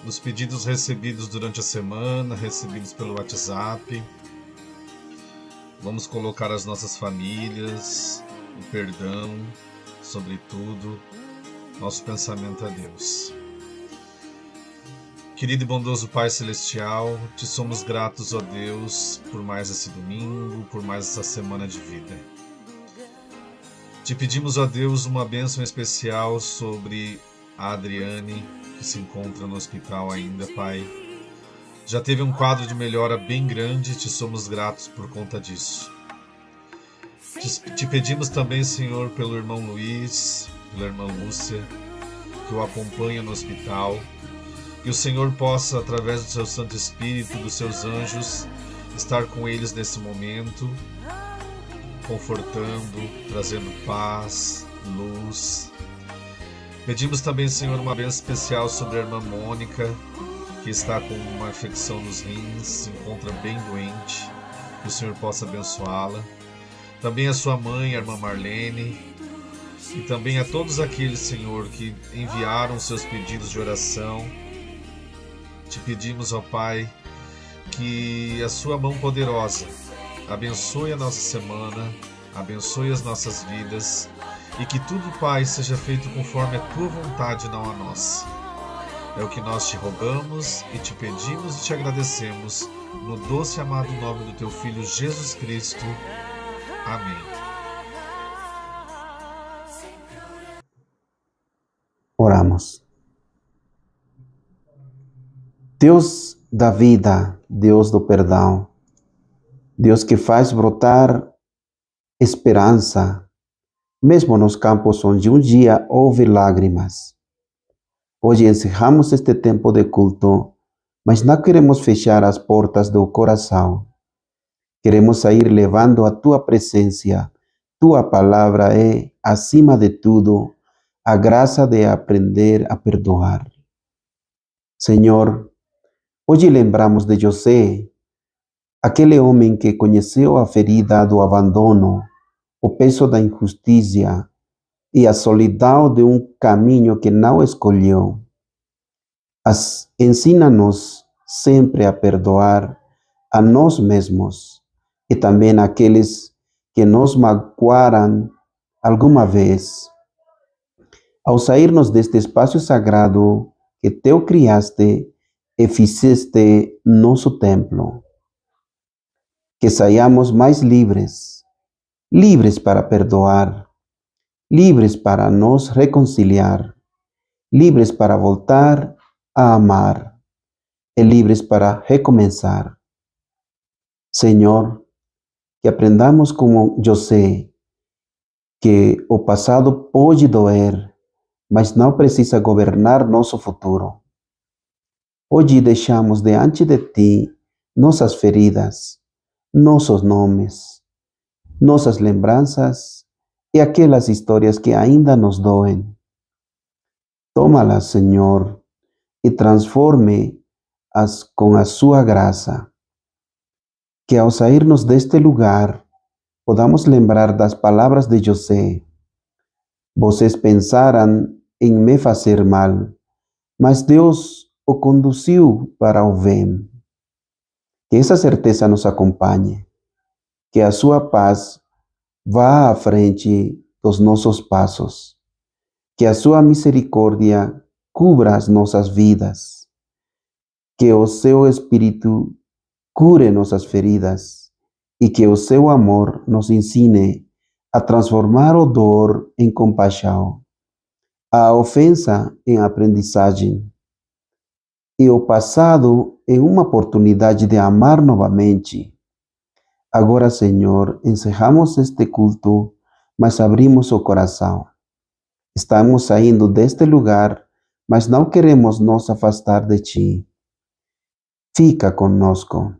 Dos pedidos recebidos durante a semana, recebidos pelo WhatsApp. Vamos colocar as nossas famílias, o perdão, sobretudo, nosso pensamento a Deus. Querido e bondoso Pai Celestial, te somos gratos, ó Deus, por mais esse domingo, por mais essa semana de vida. Te pedimos, ó Deus, uma bênção especial sobre a Adriane, que se encontra no hospital ainda, Pai. Já teve um quadro de melhora bem grande e te somos gratos por conta disso. Te pedimos também, Senhor, pelo irmão Luiz, pela irmã Lúcia, que o acompanha no hospital, que o Senhor possa, através do seu Santo Espírito, dos seus anjos, estar com eles nesse momento, confortando, trazendo paz, luz. Pedimos também, Senhor, uma bênção especial sobre a irmã Mônica, que está com uma infecção nos rins, se encontra bem doente, que o Senhor possa abençoá-la. Também a sua mãe, a irmã Marlene, e também a todos aqueles, Senhor, que enviaram seus pedidos de oração. Te pedimos, ó Pai, que a sua mão poderosa abençoe a nossa semana, abençoe as nossas vidas, e que tudo, Pai, seja feito conforme a tua vontade, não a nossa. É o que nós te rogamos e te pedimos e te agradecemos, no doce e amado nome do teu Filho Jesus Cristo. Amém. Oramos. Deus da vida, Deus do perdão, Deus que faz brotar esperança, mesmo nos campos onde um dia houve lágrimas. Hoje encerramos este tempo de culto, mas não queremos fechar as portas do coração. Queremos sair levando a tua presença. Tua palavra é, acima de tudo, a graça de aprender a perdoar. Senhor, hoje lembramos de José, aquele homem que conheceu a ferida do abandono, o peso da injustiça e a solidão de um caminho que não escolheu. Ensina-nos sempre a perdoar a nós mesmos e também aqueles que nos magoaram alguma vez. Ao sairmos deste espaço sagrado que teu criaste e fizeste nosso templo, que saiamos mais livres, livres para perdoar, livres para nos reconciliar, livres para voltar a amar e livres para recomeçar. Senhor, que aprendamos como José, que o passado pode doer, mas não precisa governar nosso futuro. Hoje deixamos diante de ti nossas feridas, nossos nomes, nossas lembranças e aquelas histórias que ainda nos doem. Toma-las, Senhor, e transforme-as com a sua graça. Que ao sairmos deste lugar, podamos lembrar das palavras de José. Vocês pensaram em me fazer mal, mas Deus o conduziu para o bem. Que essa certeza nos acompanhe. Que a sua paz vá à frente dos nossos passos. Que a sua misericórdia cubra as nossas vidas. Que o seu Espírito cure nossas feridas e que o seu amor nos ensine a transformar o dor em compaixão, a ofensa em aprendizagem e o passado em uma oportunidade de amar novamente. Agora, Senhor, encerramos este culto, mas abrimos o coração. Estamos saindo deste lugar, mas não queremos nos afastar de Ti. Fica conosco,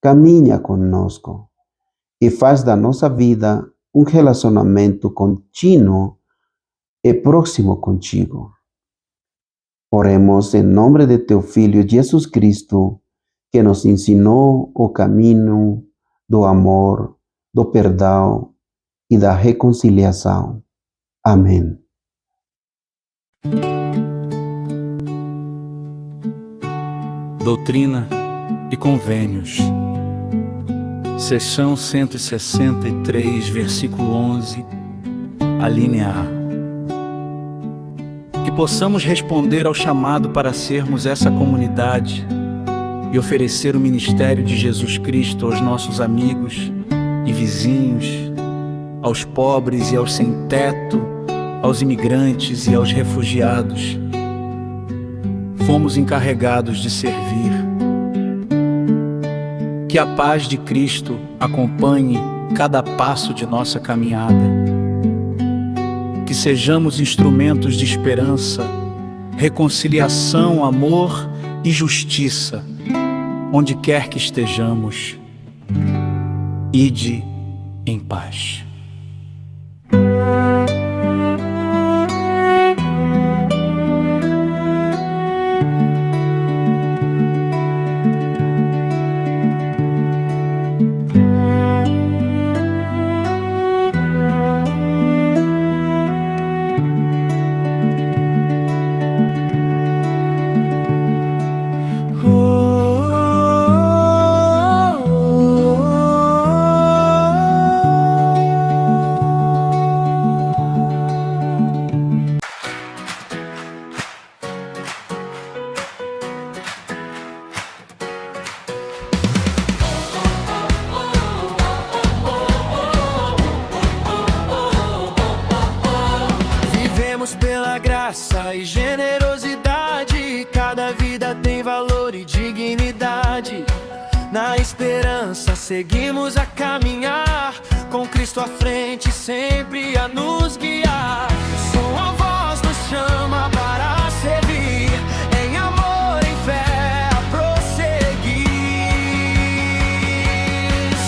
caminha conosco e faz da nossa vida um relacionamento contínuo e próximo contigo. Oremos em nome de teu Filho Jesus Cristo, que nos ensinou o caminho do amor, do perdão e da reconciliação. Amém. Doutrina e Convênios, seção 163, versículo 11, a linha A. Que possamos responder ao chamado para sermos essa comunidade e oferecer o ministério de Jesus Cristo aos nossos amigos e vizinhos aos pobres e aos sem teto, aos imigrantes e aos refugiados. Fomos encarregados de servir. Que a paz de Cristo acompanhe cada passo de nossa caminhada. Que sejamos instrumentos de esperança, reconciliação, amor e justiça, onde quer que estejamos. Ide em paz. Pela graça e generosidade, cada vida tem valor e dignidade. Na esperança seguimos a caminhar, com Cristo à frente sempre a nos guiar. Sua voz nos chama para servir, em amor, em fé a prosseguir.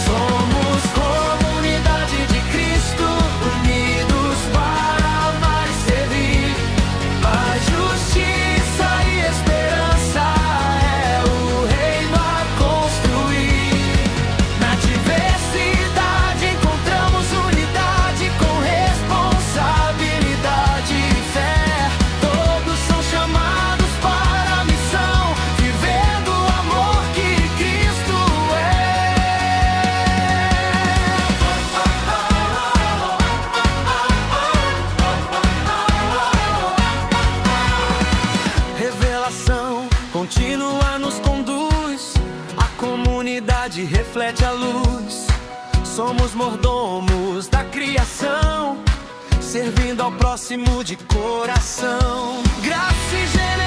Somos comunidade de Cristo, unidos para amar e servir. Paz, justiça e esperança é o reino a construir. Na diversidade encontramos unidade, com responsabilidade e fé. Todos são chamados para a missão, vivendo o amor que Cristo é. Revelação contínua nos conduz, a comunidade reflete a luz. Somos mordomos da criação, servindo ao próximo de coração. Graça e generosidade